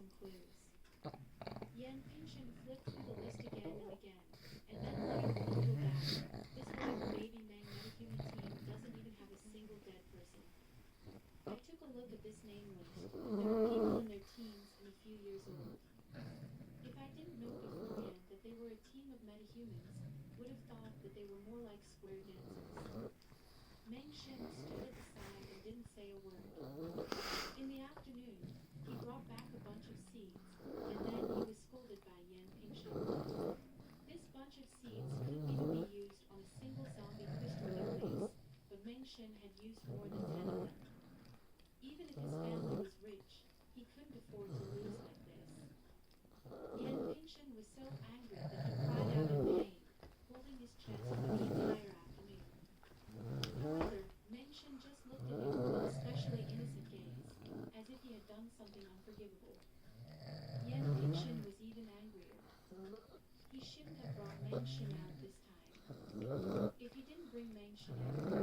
some clues. Yan Pingshen flipped through the list again and again, and then muttered below her breath, "This whatever baby Meng metahuman team doesn't even have a single dead person." I took a look at this name list. There were people in their teens and a few years old. If I didn't know beforehand that they were a team of metahumans, would have thought that they were more like square dancers. Meng Shen stood at the side and didn't say a word. In the afternoon, he brought back a bunch of seeds, and then he was scolded by Yan Pingshen. This bunch of seeds couldn't even be used on a single zombie Christopher face, but Meng Shen had used more than 10 of them. Even if his family was rich, he couldn't afford to lose like this. Yan Pingshen was so angry that he cried out in pain, holding his chest for the entire afternoon. However, Meng Shen just looked at him with an especially innocent gaze, as if he had done something unforgivable. Yan Pingshen was even angrier. He shouldn't have brought Meng Shen out this time. If he didn't bring Meng Shen out,